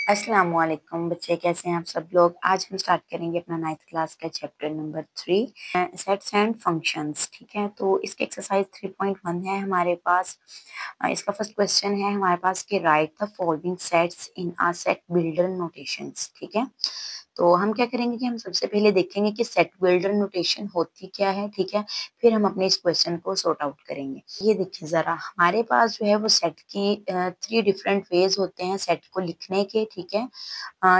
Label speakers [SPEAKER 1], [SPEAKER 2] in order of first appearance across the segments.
[SPEAKER 1] अस्सलाम वालेकुम बच्चे, कैसे हैं आप सब लोग। आज हम स्टार्ट करेंगे अपना 9th क्लास का chapter number 3 sets and functions. ठीक है, तो इसके एक्सरसाइज 3.1 है हमारे पास। इसका फर्स्ट क्वेश्चन है हमारे पास कि right the following sets in a set builder notations. ठीक है, तो हम क्या करेंगे कि हम सबसे पहले देखेंगे कि सेट बिल्डर नोटेशन होती क्या है। ठीक है, फिर हम अपने इस क्वेश्चन को सॉर्ट आउट करेंगे। ये देखिए जरा, हमारे पास जो है वो सेट की 3 डिफरेंट वेज होते हैं सेट को लिखने के। ठीक है,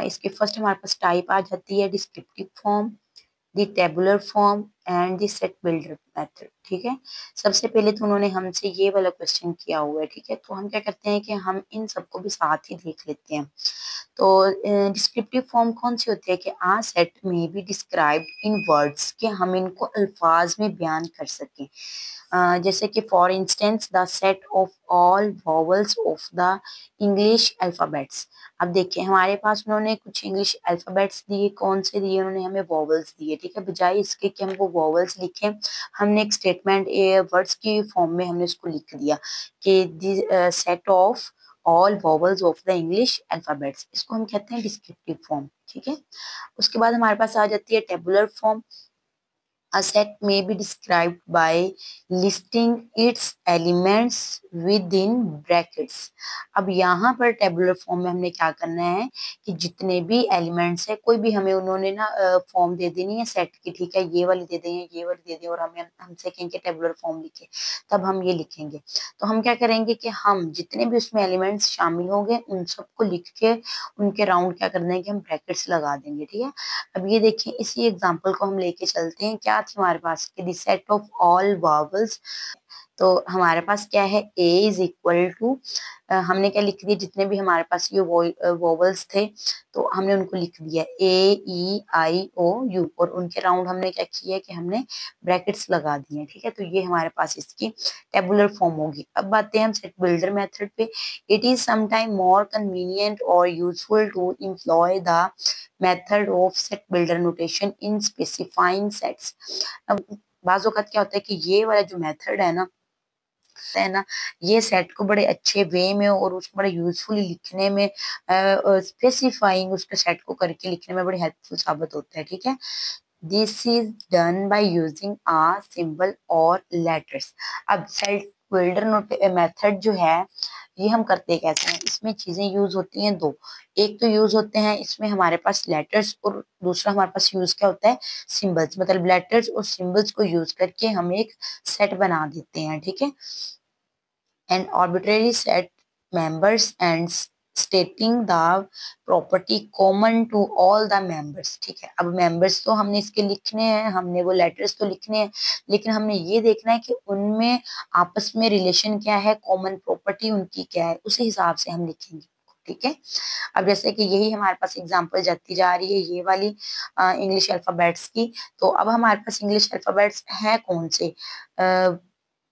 [SPEAKER 1] इसके फर्स्ट हमारे पास टाइप आ जाती है descriptive form, the tabular form and the set builder method. ठीक है, सबसे पहले तो उन्होंने हमसे ये वाला क्वेश्चन किया हुआ है। ठीक है, तो हम क्या करते हैं कि हम इन सबको भी साथ ही देख लेते हैं। तो डिस्क्रिप्टिव फॉर्म कौन सी होती है कि आ सेट में बी डिस्क्राइब इन वर्ड्स, कि हम इनको अल्फाज में बयान कर सकें। जैसे कि for instance the set of all vowels of the English alphabets. अब देखिए हमारे पास उन्होंने कुछ इंग्लिश अल्फाबेट्स दिए, कौन से दिए, उन्होंने हमें वॉवल्स दिए। ठीक है, बजाय इसके कि हम वो वॉवल्स लिखें, हमने एक स्टेटमेंट वर्ड्स की फॉर्म में हमने उसको लिख दिया कि the set of all vowels of the English alphabets. इसको हम कहते हैं डिस्क्रिप्टिव फॉर्म। ठीक है, उसके बाद हमारे पास आ जाती है tabular form. A set may be described by listing its elements within brackets। अब यहाँ पर टेबुलर फॉर्म में हमने क्या करना है कि जितने भी एलिमेंट्स है, कोई भी हमें उन्होंने ना फॉर्म दे देनी है सेट की। ठीक है, ये वाली दे दें, ये वाली दे दें, और हमें हमसे कहेंगे टेबुलर फॉर्म लिखे, तब हम ये लिखेंगे। तो हम क्या करेंगे कि हम जितने भी उसमें एलिमेंट्स शामिल होंगे उन सबको लिख के उनके राउंड क्या करना है कि हम ब्रैकेट्स लगा देंगे। ठीक है, अब ये देखिए इसी एग्जांपल को हम लेके चलते हैं। क्या थी हमारे पास कि the set of all vowels. तो हमारे पास क्या है, ए इज इक्वल टू, हमने क्या लिख दिया, जितने भी हमारे पास ये वॉवल्स थे तो हमने उनको लिख दिया ए ई आई ओ यू, और उनके राउंड हमने क्या किया कि हमने ब्रैकेट्स लगा दिए। ठीक है, तो ये हमारे पास इसकी टेबुलर फॉर्म होगी। अब आते हैं हम सेट बिल्डर मेथड पे। It is sometime more convenient और useful to employ the method of set builder notation in specifying sets. अब बाज़ औक़ात क्या होता है कि ये वाला जो मेथड है ना, ये सेट को बड़े अच्छे वे में और उसको बड़े यूजफुली लिखने में, स्पेसिफाइंग उसके सेट को करके लिखने में बड़ी हेल्पफुल साबित होता है। ठीक है, this is done by using uh symbol और लेटर्स। अब सेट बिल्डर मेथड जो है ये हम करते कैसे हैं, इसमें चीजें यूज होती हैं दो। एक तो यूज होते हैं इसमें हमारे पास लेटर्स, और दूसरा हमारे पास यूज क्या होता है, सिंबल्स। मतलब लेटर्स और सिंबल्स को यूज करके हम एक सेट बना देते हैं। ठीक है, an arbitrary set members and stating the property common to all the members। ठीक है, अब members तो हमने इसके लिखने हैं, हमने वो letters तो लिखने हैं, लेकिन हमने ये देखना है कि उनमें आपस में रिलेशन क्या है, कॉमन प्रॉपर्टी उनकी क्या है, उसी हिसाब से हम लिखेंगे। ठीक है, अब जैसे कि यही हमारे पास एग्जांपल जाती जा रही है ये वाली इंग्लिश अल्फाबेट्स की। तो अब हमारे पास इंग्लिश अल्फाबेट्स हैं कौन से,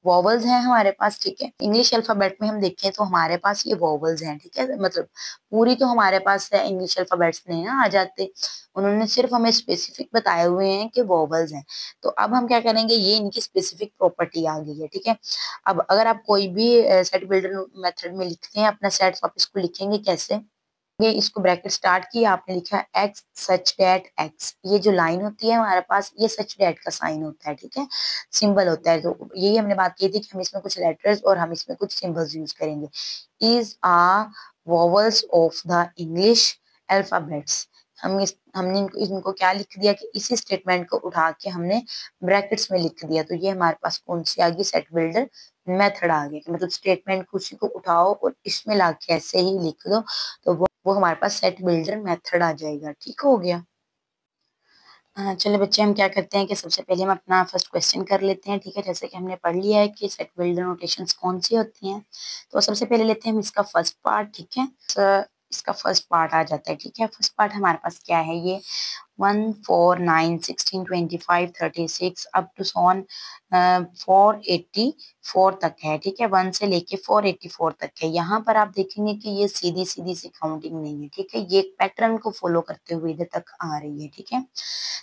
[SPEAKER 1] वॉवल्स हैं हमारे पास। ठीक है, इंग्लिश अल्फाबेट में हम देखें तो हमारे पास ये वॉवल्स हैं। ठीक है, मतलब पूरी तो हमारे पास इंग्लिश अल्फाबेट्स नहीं ना आ जाते, उन्होंने सिर्फ हमें स्पेसिफिक बताए हुए हैं कि वॉवल्स हैं। तो अब हम क्या करेंगे, ये इनकी स्पेसिफिक प्रॉपर्टी आ गई है। ठीक है, अब अगर आप कोई भी सेट बिल्डर मेथड में लिखते हैं अपना सेट, तो आप इसको लिखेंगे कैसे, ये इसको ब्रैकेट स्टार्ट किया, आपने लिखा एक्स सच डैट एक्स। ये जो लाइन होती है हमारे पास, ये सच डैट का साइन होता है। ठीक है, सिंबल होता है। तो यही हमने बात की थी कि हम इसमें कुछ लेटर्स और हम इसमें कुछ सिंबल्स यूज करेंगे। Is uh vowels of the English alphabets. हमने इनको क्या लिख दिया कि इसी स्टेटमेंट को उठा के हमने ब्रैकेट्स में लिख दिया। तो ये हमारे पास कौन सी आ गई, सेट बिल्डर मेथड आ गया। मतलब स्टेटमेंट उसी को उठाओ और इसमें ला के ऐसे ही लिख दो, तो वो हमारे पास सेट बिल्डर मेथड आ जाएगा। ठीक हो गया। चलो बच्चे, हम क्या करते हैं कि सबसे पहले हम अपना फर्स्ट क्वेश्चन कर लेते हैं। ठीक है, जैसे कि हमने पढ़ लिया है कि सेट बिल्डर नोटेशंस कौन सी होती हैं। तो सबसे पहले लेते हैं हम इसका फर्स्ट पार्ट। ठीक है, इसका फर्स्ट पार्ट आ जाता है। ठीक है, फर्स्ट पार्ट हमारे पास क्या है, ये 1, 4, 9, 16, 25, 36 अप टू सॉन 484 तक है, ठीक है। 1 से लेके 484 तक है। यहाँ पर आप देखेंगे कि ये सीधी सीधी सी काउंटिंग नहीं है, ठीक है, ये एक पैटर्न को फॉलो करते हुए इधर तक आ रही है, ठीक है।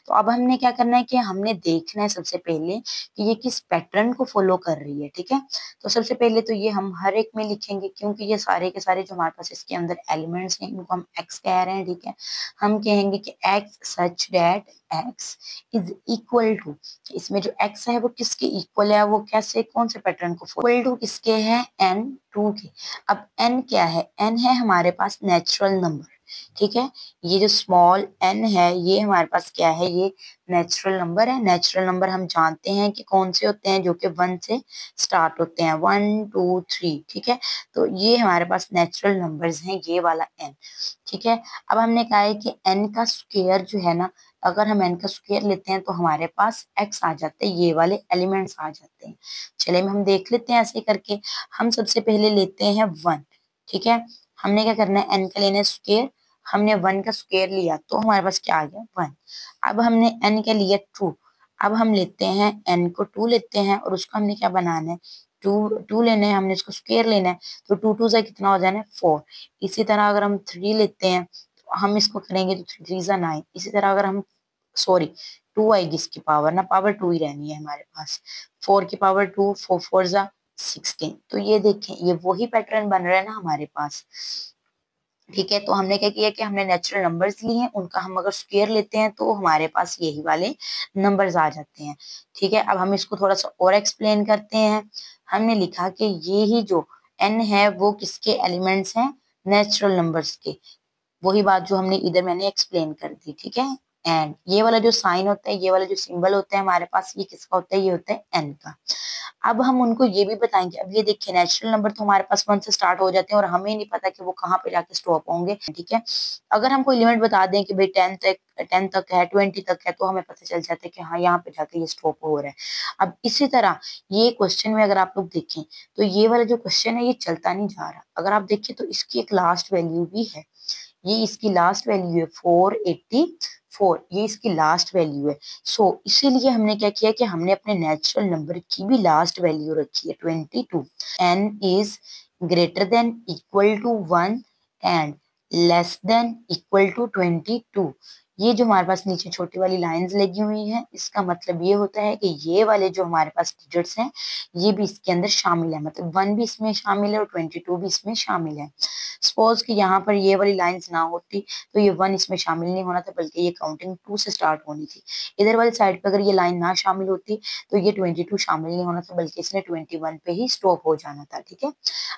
[SPEAKER 1] तो अब हमने क्या करना है कि हमने देखना है सबसे पहले कि ये किस पैटर्न को फॉलो कर रही है, ठीक है। तो सबसे पहले तो ये हम हर एक में लिखेंगे, क्योंकि ये सारे के सारे जो हमारे पास इसके अंदर एलिमेंट्स हैं इनको हम एक्स कह रहे हैं, ठीक है। हम कहेंगे कि x such that x is equal to, इसमें जो एक्स है वो किसके इक्वल है, वो कैसे, कौन से पैटर्न को इक्वल टू किसके है, एन टू के। अब एन क्या है, एन है हमारे पास नेचुरल नंबर, ठीक है। ये जो स्मॉल एन है ये हमारे पास क्या है, ये नेचुरल नंबर है। नेचुरल नंबर हम जानते हैं कि कौन से होते हैं, जो कि 1 से स्टार्ट होते हैं, 1 2 3, ठीक है। तो ये हमारे पास नेचुरल नंबर्स हैं, ये वाला एन, ठीक है। अब हमने कहा है कि एन का स्क्वायर जो है ना, अगर हम एन का स्क्वायर लेते हैं तो हमारे पास एक्स आ जाते हैं, ये वाले एलिमेंट्स आ जाते हैं। चलिए हम देख लेते हैं ऐसे करके। हम सबसे पहले लेते हैं 1, ठीक है। हमने क्या करना है, एन का लेना है स्क्वायर, हमने 1 का स्क्वायर लिया तो हमारे पास क्या आ गया, 1। अब हमने एन का लिया 2, अब हम लेते हैं एन को 2 लेते हैं और उसको हमने क्या बनाना है, 2 2 लेना है, हमने इसको स्क्वायर लेना है, तो 2 2 से कितना हो जाना है, 4। इसी तरह अगर हम 3 लेते हैं तो हम इसको करेंगे तो 3 3 9। इसी तरह अगर हम, सॉरी, 2 आएगी इसकी पावर ना, पावर 2 ही रहनी है हमारे पास। 4 की पावर 2, 4 4 16। तो ये देखें, ये वही पैटर्न बन रहा है ना हमारे पास, ठीक है। तो हमने क्या किया कि हमने नेचुरल नंबर्स लिए हैं, उनका हम अगर स्क्वायर लेते हैं तो हमारे पास यही वाले नंबर्स आ जाते हैं, ठीक है। अब हम इसको थोड़ा सा और एक्सप्लेन करते हैं। हमने लिखा कि ये ही जो n है वो किसके एलिमेंट्स हैं, नेचुरल नंबर्स के। वही बात जो हमने इधर मैंने एक्सप्लेन कर दी, ठीक है। एंड ये वाला जो साइन होता है, ये वाला जो सिंबल होता है हमारे पास, ये किसका होता है, ये होता है एन का। अब हम उनको ये भी बताएंगे। अब ये देखिए, नेचुरल नंबर तो हमारे पास 1 से स्टार्ट हो जाते हैं और हमें नहीं पता कि वो कहाँ पे जाके स्टॉप होंगे, ठीक है। अगर हम कोई लिमिट बता दें कि भाई 10 तक है, 20 तक है, तो हमें पता चल जाता है कि हाँ यहाँ पे जाके ये स्टॉप हो रहा है। अब इसी तरह ये क्वेश्चन में अगर आप लोग देखें तो ये वाला जो क्वेश्चन है ये चलता नहीं जा रहा। अगर आप देखिए तो इसकी एक लास्ट वैल्यू भी है, ये इसकी लास्ट वैल्यू है 484, ये इसकी लास्ट वैल्यू है। सो इसीलिए हमने क्या किया कि हमने अपने नेचुरल नंबर की भी लास्ट वैल्यू रखी है 22। n is greater than equal to 1 and less than equal to 22। ये जो हमारे पास नीचे छोटी वाली लाइंस लगी हुई हैं, इसका मतलब ये होता है कि ये वाले जो हमारे पास डिजिट्स हैं ये भी इसके अंदर शामिल है, मतलब 1 भी इसमें शामिल है और 22 भी इसमें शामिल है। सपोज कि यहाँ पर ये वाली लाइंस ना होती तो ये 1 इसमें शामिल नहीं होना था, बल्कि ये काउंटिंग 2 से स्टार्ट होनी थी। इधर वाली साइड पे अगर ये लाइन ना शामिल होती तो ये 22 शामिल नहीं होना था, बल्कि इसने 21 पे ही स्टॉप हो जाना था, ठीक है।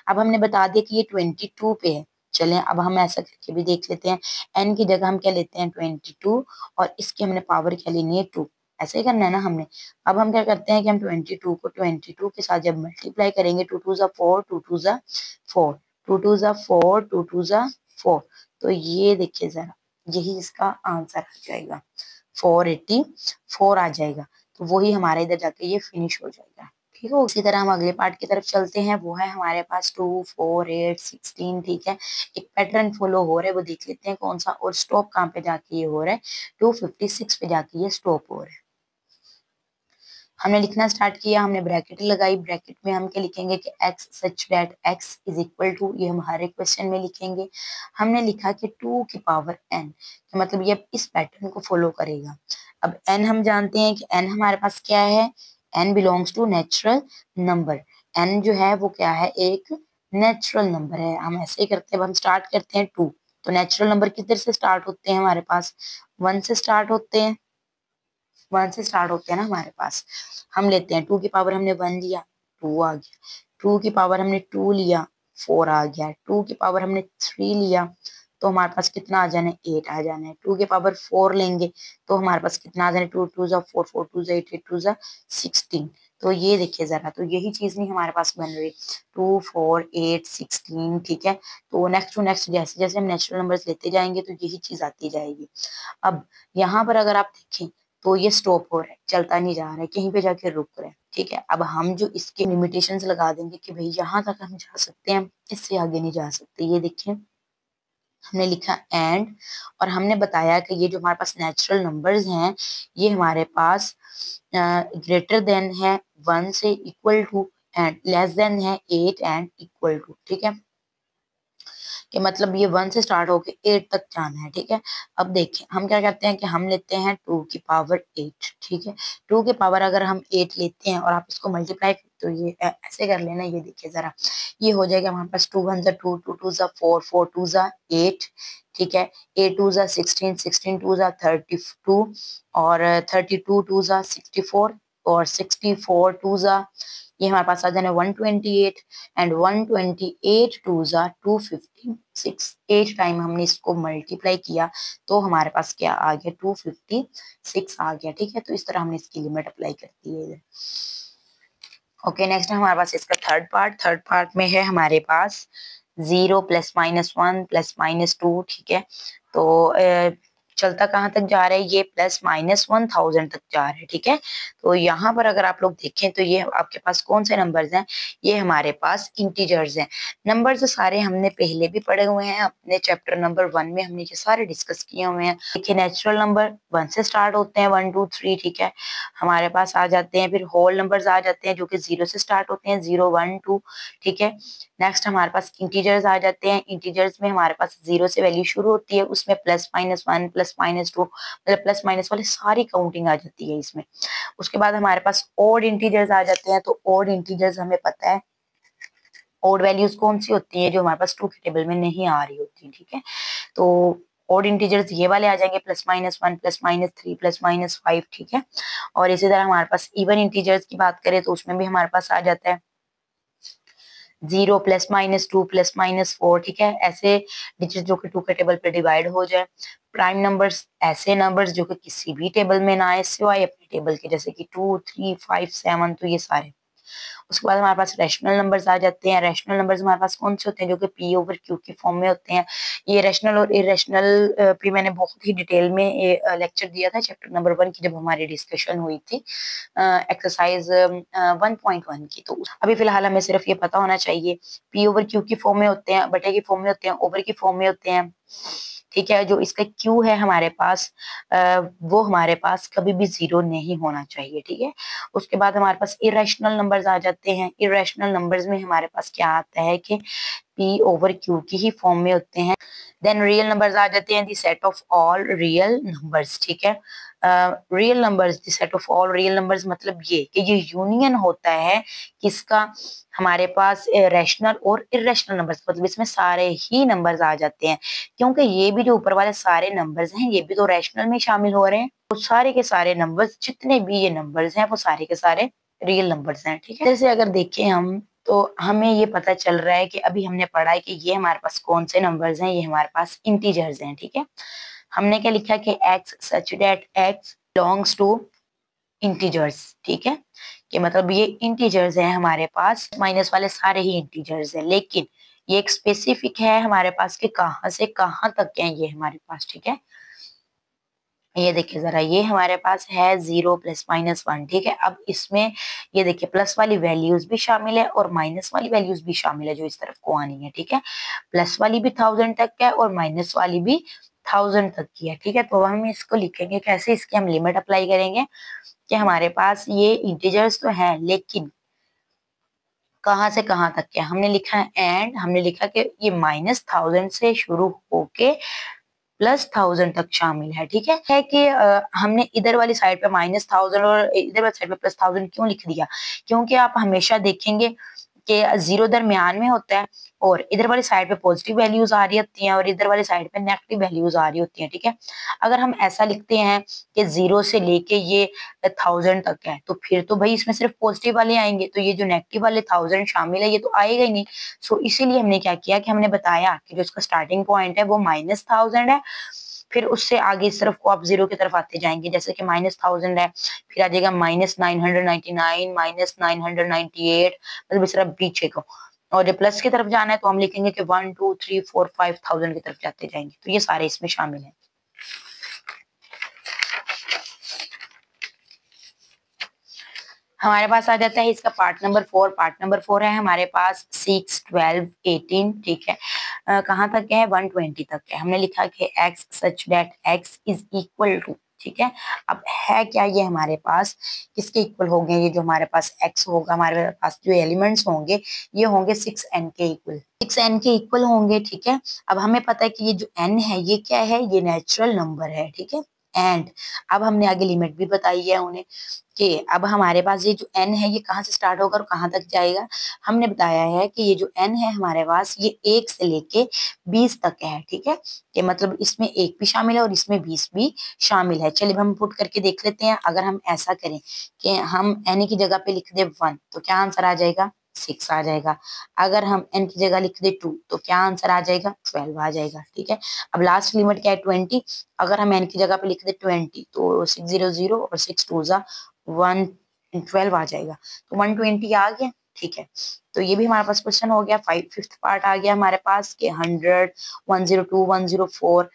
[SPEAKER 1] अब हमने बता दिया कि ये 22 पे है। चलें अब हम ऐसा करके भी देख लेते हैं। एन की जगह हम क्या लेते हैं 22 और इसकी हमने पावर क्या लेनी है 2। ऐसे ही करना है ना हमने। अब हम क्या करते हैं कि हम 22 को 22 के साथ जब मल्टीप्लाई करेंगे, 2 2 4, 2 2 4, 2 2 4, 2 2 4, तो ये देखिए जरा, यही इसका आंसर आ जाएगा, 484 आ जाएगा। तो वही हमारे इधर जाके ये फिनिश हो जाएगा, ठीक है। उसी तरह हम अगले पार्ट की तरफ चलते हैं, वो है हमारे पास 2 4 8 16, ठीक है। एक पैटर्न फॉलो हो रहा है, वो देख लेते हैं कौन सा, और स्टॉप कहाँ पे जाके ये हो रहा है, 256 पे जाके ये स्टॉप हो रहा है। हमने लिखना स्टार्ट किया, हमने ब्रैकेट लगाई, ब्रैकेट में हम क्या लिखेंगे कि x such that x is equal to, ये हम हर एक क्वेश्चन में लिखेंगे। हमने लिखा कि 2 की पावर n, तो मतलब ये इस पैटर्न को फॉलो करेगा। अब n हम जानते हैं कि n हमारे पास क्या है, n belongs to natural number. n जो है वो क्या है, एक नेचुरल नंबर है। हम ऐसे ही करते हैं, अब हम स्टार्ट करते हैं 2, तो नेचुरल नंबर किधर से स्टार्ट होते हैं हमारे पास, 1 से स्टार्ट होते हैं, 1 से स्टार्ट होते हैं ना हमारे पास। हम लेते हैं 2 की पावर हमने 1 लिया, 2 आ गया। 2 की पावर हमने 2 लिया, 4 आ गया। 2 की पावर हमने 3 लिया तो हमारे पास कितना आ जाना है, 8 आ जाना है। 2 की पावर 4 लेंगे तो हमारे पास कितना आ जाना है, 2 2 4, 4 2 8, 8 2 16। तो ये देखिए जरा, तो यही चीज नहीं हमारे पास बन रही, 2 4 8 16, ठीक है। तो नेक्स्ट टू नेक्स्ट जैसे जैसे हम नेचुरल नंबर्स लेते जाएंगे तो यही चीज आती जाएगी। अब यहाँ पर अगर आप देखें तो ये स्टॉप हो रहा है, चलता नहीं जा रहा है, कहीं पे जाके रुक रहा है, ठीक है। अब हम जो इसके लिमिटेशंस लगा देंगे कि भाई यहाँ तक हम जा सकते हैं, इससे आगे नहीं जा सकते। ये देखें, हमने लिखा एंड, और हमने बताया कि ये जो हमारे पास नेचुरल नंबर्स हैं ये हमारे पास ग्रेटर देन है 1 से equal to and less than है 8 एंड इक्वल टू, ठीक है, कि मतलब ये 1 से स्टार्ट होके 8 तक जाना है, ठीक है। अब देखिए हम क्या करते हैं कि हम लेते हैं 2 की पावर 8, ठीक है। 2 की पावर अगर हम 8 लेते हैं और आप इसको मल्टीप्लाई, तो ये ऐसे कर लेना, ये देखिए जरा, ये हो जाएगा हमारे पास 2 1 जा 2, 2 2 जा 4, 4 2 जा 8, ठीक है। 8 2 जा 16, 16 2 जा 32, और 32 2 जा 64, और 64 2 जा, ये हमारे पास आ जाना 128, एंड 128 टू जा 256, 8 टाइम हमने इसको मल्टीप्लाई किया तो हमारे पास क्या आ गया, 256 आ गया, ठीक है। तो इस तरह हमने इसकी लिमिट अप्लाई कर दी है। ओके, नेक्स्ट है हमारे पास इसका थर्ड पार्ट में है हमारे पास 0 प्लस माइनस 1 प्लस माइनस 2, ठीक है। तो चलता कहाँ तक जा रहा है, ये प्लस माइनस 1000 तक जा रहा है, ठीक है। तो यहाँ पर अगर आप लोग देखें तो ये आपके पास कौन से नंबर्स हैं, ये हमारे पास इंटीजर्स हैं। नंबर्स सारे हमने पहले भी पढ़े हुए हैं, अपने चैप्टर नंबर 1 में हमने ये सारे डिस्कस किए हुए हैं। देखिए नेचुरल नंबर 1 से स्टार्ट होते हैं, 1 2 3, ठीक है, हमारे पास आ जाते हैं। फिर होल नंबर्स आ जाते हैं जो कि 0 से स्टार्ट होते हैं, 0 1 2, ठीक है। नेक्स्ट हमारे पास इंटीजर्स आ जाते हैं। इंटीजर्स में हमारे पास 0 से वैल्यू शुरू होती है, उसमें प्लस माइनस 1 प्लस माइनस 2, मतलब प्लस माइनस वाली सारी काउंटिंग आ जाती है इसमें। उसके बाद हमारे पास ओड इंटीजर्स आ जाते हैं। तो ओड इंटीजर्स हमें पता है ओड वैल्यूज कौन सी होती है, जो हमारे पास 2 के टेबल में नहीं आ रही होती, ठीक है। तो ओड इंटीजर्स ये वाले आ जाएंगे, plus minus 1 plus minus 3 plus minus 5, ठीक है। और इसी तरह हमारे पास इवन इंटीजर्स की बात करें तो उसमें भी हमारे पास आ जाता है 0 प्लस माइनस 2 प्लस माइनस 4, ठीक है। ऐसे डिजिट जो कि 2 के टेबल पे डिवाइड हो जाए। प्राइम नंबर्स ऐसे नंबर्स जो कि किसी भी टेबल में ना आए सिवाय अपने टेबल के, जैसे कि 2 3 5 7, तो ये सारे। उसके बाद हमारे पास रैशनल नंबर्स आ जाते हैं। रैशनल नंबर्स हमारे पास कौन से होते हैं, जो कि पी ओवर क्यू की फॉर्म में होते हैं। ये रैशनल और इरेशनल पे मैंने बहुत ही डिटेल में लेक्चर दिया था चैप्टर नंबर 1 की, जब हमारी डिस्कशन हुई थी एक्सरसाइज 1.1 की। तो अभी फिलहाल हमें सिर्फ ये पता होना चाहिए पी ओवर क्यू की फॉर्म में होते हैं, बटे की फॉर्म में होते हैं, ओवर की फॉर्म में होते हैं, ठीक है। जो इसका क्यू है हमारे पास वो हमारे पास कभी भी 0 नहीं होना चाहिए, ठीक है। उसके बाद हमारे पास इरेशनल नंबर्स आ जाते हैं। इरेशनल नंबर्स में हमारे पास क्या आता है कि पी ओवर क्यू की ही फॉर्म में होते हैं। देन रियल नंबर्स आ जाते हैं, the set of all real numbers, ठीक है। Real numbers, the set of all real numbers, मतलब ये कि ये यूनियन होता है किसका, हमारे पास रैशनल और इरेशनल नंबर्स, मतलब इसमें सारे ही नंबर्स आ जाते हैं, क्योंकि ये भी जो ऊपर वाले सारे नंबर्स हैं ये भी तो रैशनल में शामिल हो रहे हैं। तो सारे के सारे नंबर्स, जितने भी ये नंबर्स हैं वो सारे के सारे रियल नंबर्स हैं, ठीक है। जैसे अगर देखें हम, तो हमें ये पता चल रहा है कि अभी हमने पढ़ा है कि ये हमारे पास कौन से नंबर्स हैं, ये हमारे पास इंटीजर्स हैं, ठीक है। हमने क्या लिखा कि x such that x belongs to integers, ठीक है, कि मतलब ये इंटीजर्स हैं हमारे पास, माइनस वाले सारे ही इंटीजर्स हैं, लेकिन ये एक स्पेसिफिक है हमारे पास कि कहाँ से कहाँ तक है ये हमारे पास, ठीक है। ये देखिए जरा, ये हमारे पास है 0 प्लस माइनस 1, ठीक है। अब इसमें ये देखिए प्लस वाली वैल्यूज भी शामिल है और माइनस वाली वैल्यूज भी शामिल है जो इस तरफ को आनी है, ठीक है। प्लस वाली भी 1000 तक है और माइनस वाली भी 1000 तक की है, ठीक है। तो हम इसको लिखेंगे कैसे, इसकी हम लिमिट अप्लाई करेंगे कि हमारे पास ये इंटीजर्स तो है, लेकिन कहाँ से कहाँ तक क्या, हमने लिखा है एंड, हमने लिखा कि ये माइनस 1000 से शुरू होके प्लस 1000 तक शामिल है, ठीक है कि हमने इधर वाली साइड पे माइनस 1000 और इधर वाली साइड पे प्लस 1000 क्यों लिख दिया, क्योंकि आप हमेशा देखेंगे कि 0 दरमियान में होता है और इधर वाली साइड पे पॉजिटिव वैल्यूज आ रही होती हैं और इधर वाली साइड पे नेगेटिव वैल्यूज आ रही होती हैं, ठीक है। अगर हम ऐसा लिखते हैं कि 0 से लेके ये 1000 तक है, तो फिर तो भाई इसमें सिर्फ पॉजिटिव वाले आएंगे, तो ये जो नेगेटिव वाले 1000 शामिल है ये तो आएगा ही नहीं। सो इसीलिए हमने क्या किया कि हमने बताया कि जो इसका स्टार्टिंग पॉइंट है वो माइनस 1000 है, फिर उससे आगे इस तरफ को आप 0 की तरफ आते जाएंगे, जैसे कि माइनस 1000 है, फिर आ जाएगा माइनस 999, माइनस 998, मतलब इस तरफ पीछे को। और जब प्लस की तरफ जाना है तो हम लिखेंगे कि 1 2 3 4 5000 की तरफ जाते जाएंगे, तो ये सारे इसमें शामिल हैं। हमारे पास आ जाता है इसका पार्ट नंबर 4। पार्ट नंबर 4 है हमारे पास 6 12 18, ठीक है। कहाँ तक है, 120 तक है। हमने लिखा कि x such that x is equal to, ठीक है। अब है क्या, ये हमारे पास किसके इक्वल हो गए, ये जो हमारे पास x होगा, हमारे पास जो एलिमेंट्स होंगे ये होंगे 6n के इक्वल, 6n के इक्वल होंगे, ठीक है। अब हमें पता है कि ये जो n है ये क्या है, ये नेचुरल नंबर है, ठीक है। एंड अब हमने आगे लिमिट भी बताई है उन्हें कि अब हमारे पास ये जो n है ये कहाँ से स्टार्ट होगा और कहाँ तक जाएगा। हमने बताया है कि ये जो n है हमारे पास ये 1 से लेके 20 तक है, ठीक है। कि मतलब इसमें 1 भी शामिल है और इसमें 20 भी शामिल है। चलिए हम पुट करके देख लेते हैं। अगर हम ऐसा करें कि हम n की जगह पे लिख दे 1 तो क्या आंसर आ जाएगा, 6 आ जाएगा। अगर हम n की जगह लिख दे 2 तो क्या आंसर आ जाएगा, 12 आ जाएगा, ठीक है। अब लास्ट लिमिट क्या है, 20। अगर हम n की जगह पे लिख दे 20 तो 600 और 6 2 जा 112 आ जाएगा। तो 120 आ गया, ठीक है। तो ये भी हमारे पास क्वेश्चन हो गया। फिफ्थ पार्ट आ गया हमारे पास कि 100, 102, 104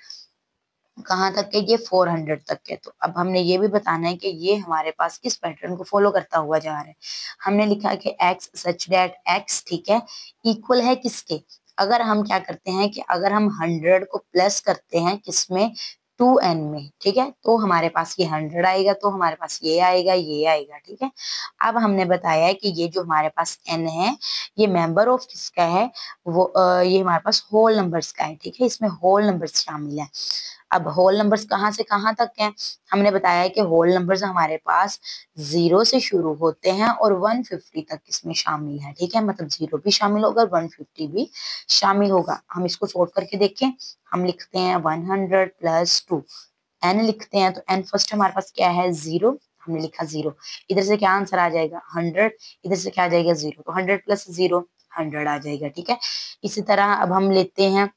[SPEAKER 1] कहाँ तक है, ये 400 तक है। तो अब हमने ये भी बताना है कि ये हमारे पास किस पैटर्न को फॉलो करता हुआ जा रहा है। हमने लिखा है कि x सच दैट x, ठीक है, इक्वल है किसके। अगर हम क्या करते हैं कि अगर हम 100 को प्लस करते हैं किसमें, 2n में, ठीक है, तो हमारे पास ये 100 आएगा, तो हमारे पास ये आएगा, ये आएगा, ठीक है। अब हमने बताया है कि ये जो हमारे पास n है ये मेंबर ऑफ किसका है, वो ये हमारे पास होल नंबर्स का है, ठीक है। इसमें होल नंबर्स शामिल है। अब होल नंबर्स कहाँ से कहाँ तक हैं, हमने बताया है कि होल नंबर्स हमारे पास 0 से शुरू होते हैं और 150 तक इसमें शामिल है, ठीक है। मतलब 0 भी शामिल होगा और 150 भी शामिल होगा। हम इसको सोल्व करके देखें। हम लिखते हैं 100 प्लस 2, n लिखते हैं तो n फर्स्ट हमारे पास क्या है, 0। हमने लिखा 0, इधर से क्या आंसर आ जाएगा 100, इधर से क्या आ जाएगा 0, तो 100 प्लस 0 100 आ जाएगा, ठीक है। इसी तरह अब हम लेते हैं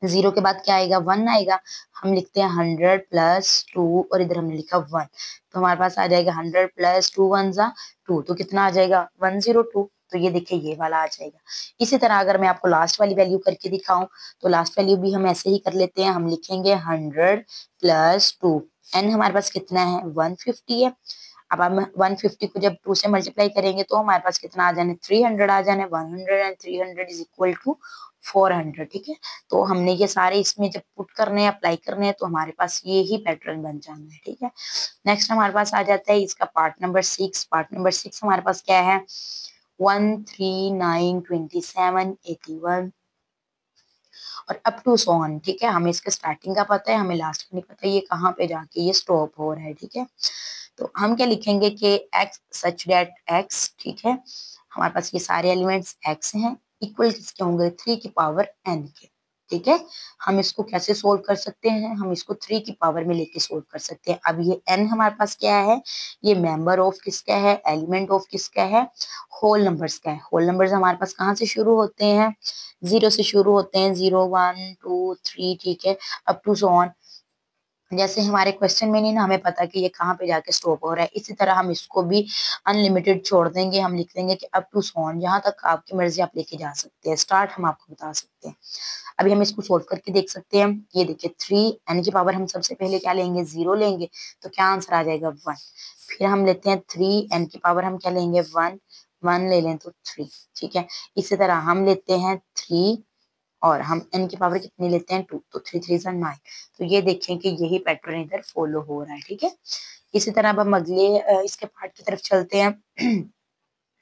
[SPEAKER 1] 0 के बाद क्या आएगा, 1 आएगा। हम लिखते हैं 100 प्लस 2 और इधर हमने लिखा 1, तो हमारे पास आ जाएगा 100 प्लस 2 1 जा 2, तो कितना आ जाएगा 102। तो ये देखिए ये वाला आ जाएगा। इसी तरह अगर मैं आपको लास्ट वाली वैल्यू करके दिखाऊं तो लास्ट वैल्यू भी हम ऐसे ही कर लेते हैं। हम लिखेंगे 100 प्लस 2, एन हमारे पास कितना है 150 है। अब हम 150 को जब 2 से मल्टीप्लाई करेंगे तो हमारे पास कितना आ जाने, 300 आ जाने। 100 एंड 300 इज इक्वल टू 400, ठीक है। तो हमने ये सारे इसमें जब पुट करने हैं, अप्लाई करने हैं, तो हमारे पास ये ही पैटर्न बन जाना है, ठीक है। नेक्स्ट हमारे पास आ जाता है इसका पार्ट नंबर 6। पार्ट नंबर 6 हमारे पास क्या है, 139 27 81 और अप टू सो ऑन, ठीक है। हमें इसका स्टार्टिंग का पता है, हमें लास्ट का नहीं पता ये कहाँ पे जाके ये स्टॉप हो रहा है, ठीक है। तो हम क्या लिखेंगे कि x सच दैट x, ठीक है, हमारे पास ये सारे एलिमेंट्स x हैं, इक्वल किसके होंगे 3 की पावर n के, ठीक है। हम इसको कैसे सोल्व कर सकते हैं, हम इसको 3 की पावर में लेके सोल्व कर सकते हैं। अब ये n हमारे पास क्या है, ये मेंबर ऑफ किसका है, एलिमेंट ऑफ किसका है, होल नंबर्स का है। होल नंबर्स हमारे पास कहाँ से शुरू होते हैं, 0 से शुरू होते हैं, 0 1 2 3, ठीक है, अप टू सो ऑन। जैसे हमारे क्वेश्चन में नहीं ना हमें पता कि ये कहाँ पे जाके स्टॉप हो रहा है, इसी तरह हम इसको भी अनलिमिटेड छोड़ देंगे। हम लिख देंगे कि अप टू सॉन, जहां तक आपकी मर्जी आप लेके जा सकते हैं, स्टार्ट हम आपको बता सकते हैं। अभी हम इसको सोल्व करके देख सकते हैं। ये देखिए 3 n की पावर हम सबसे पहले क्या लेंगे, 0 लेंगे, तो क्या आंसर आ जाएगा 1। फिर हम लेते हैं 3 n की पावर हम क्या लेंगे 1, 1 ले लें तो 3, ठीक है। इसी तरह हम लेते हैं 3 और हम n की पावर कितनी लेते हैं 2, तो 3 3 9। तो ये देखें कि यही पैटर्न इधर फॉलो हो रहा है, ठीक है। इसी तरह अब हम अगले इसके पार्ट की तरफ चलते हैं।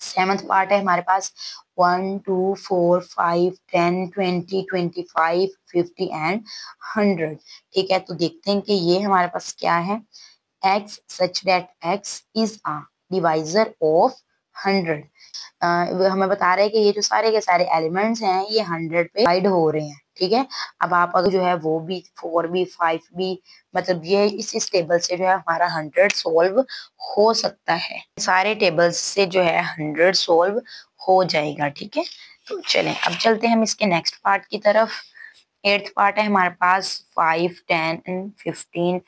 [SPEAKER 1] सेवंथ पार्ट है हमारे पास 1 2 4 5 10 20 25 50 एंड 100, ठीक है। तो देखते हैं कि ये हमारे पास क्या है, x such that x is a divisor of 100। हमें बता रहे हैं कि ये जो सारे के सारे एलिमेंट्स हैं ये 100 पे डिवाइड हो रहे हैं, ठीक है। अब आप अगर जो है वो भी 4 भी 5 भी, मतलब ये इस टेबल से जो है हमारा 100 सोल्व हो सकता है। सारे टेबल्स से जो है 100 सोल्व हो जाएगा, ठीक है। तो चलें अब चलते हैं हम इसके नेक्स्ट पार्ट की तरफ। 8th पार्ट है हमारे पास 5 10 15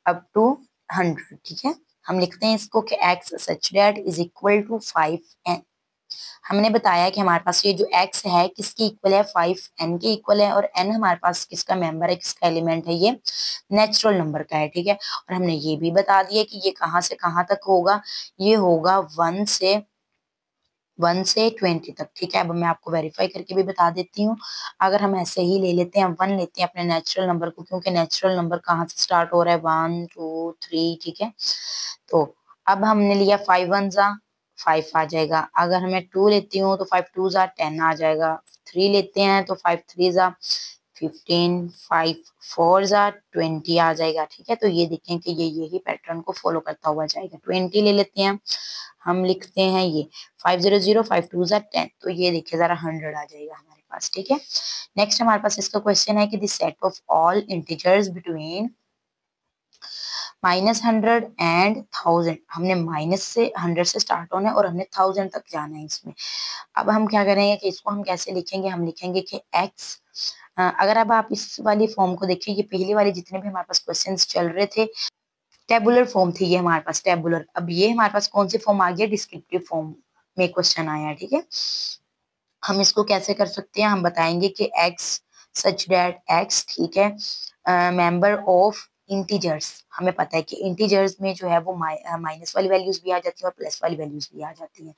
[SPEAKER 1] अप टू 100, ठीक है। हम लिखते हैं इसको कि x such that is equal to 5n। हमने बताया कि हमारे पास ये जो x है किसकी इक्वल है, 5n के इक्वल है, और n हमारे पास किसका मेंबर है, किसका एलिमेंट है, ये नेचुरल नंबर का है, ठीक है। और हमने ये भी बता दिया कि ये कहाँ से कहाँ तक होगा, ये होगा 1 से 1 से 20 तक, ठीक है। अब मैं आपको वेरीफाई करके भी बता देती हूँ। अगर हम ऐसे ही ले लेते हैं, 1 लेते हैं अपने नेचुरल नंबर को, क्योंकि नेचुरल नंबर कहाँ से स्टार्ट हो रहा है, 1 2 3, ठीक है। तो अब हमने लिया 5 1 जा 5 आ जाएगा। अगर मैं 2 लेती हूँ तो 5 2 जा 10 आ जाएगा। 3 लेते हैं तो 5 3 जा 15, 5 4 जा 20 आ जाएगा, ठीक है। तो ये देखें कि ये यही पैटर्न को फॉलो करता हुआ जाएगा। 20 ले लेते हैं, हम लिखते हैं ये 5 0 0 5 2 जा 10, तो ये देखिए जरा 100 आ जाएगा हमारे पास, ठीक है। नेक्स्ट हमारे पास इसका क्वेश्चन है कि the set of all integers between -100 and 1000। हमने माइनस से 100 से स्टार्ट होना है और हमने 1000 तक जाना है इसमें। अब हम क्या करेंगे कि इसको हम कैसे लिखेंगे, हम लिखेंगे कि x, अगर अब आप इस वाली फॉर्म को देखिए, ये पहली वाली जितने भी हमारे पास क्वेश्चंस चल रहे थे, टेबुलर फॉर्म थी ये हमारे पास, टेबुलर। अब ये हमारे पास कौन सी फॉर्म आ गई, डिस्क्रिप्टिव फॉर्म में क्वेश्चन आया है, ठीक है। हम इसको कैसे कर सकते हैं, हम बताएंगे कि x सच दैट x, ठीक है, मेंबर ऑफ इंटीजर्स। हमें पता है कि इंटीजर्स में जो है वो माइनस वाली वैल्यूज भी आ जाती है और प्लस वाली वैल्यूज भी आ जाती हैं।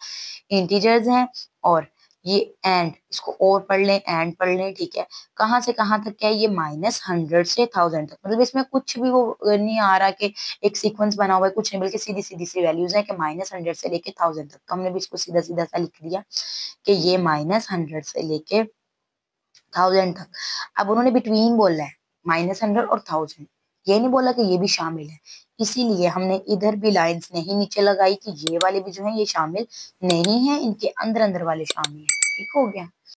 [SPEAKER 1] इंटीजर्स हैं और ये एंड, इसको और पढ़ लें, एंड पढ़ लें, ठीक है। कहाँ से कहाँ तक क्या है, ये -100 से 1000 तक, मतलब इसमें कुछ भी वो नहीं आ रहा कि एक सीक्वेंस बना हुआ है, कुछ नहीं, बल्कि सीधी सीधी सी वैल्यूज है कि -100 से लेके 1000 तक। तो हमने भी इसको सीधा सीधा सा लिख दिया कि ये -100 से लेके 1000 तक। अब उन्होंने बिटवीन बोला है, -100 और 1000, ये नहीं बोला कि ये भी शामिल है। इसीलिए हमने इधर भी लाइंस नहीं नीचे लगाई कि ये वाले भी जो है ये शामिल नहीं है, इनके अंदर अंदर वाले शामिल है, ठीक हो गया।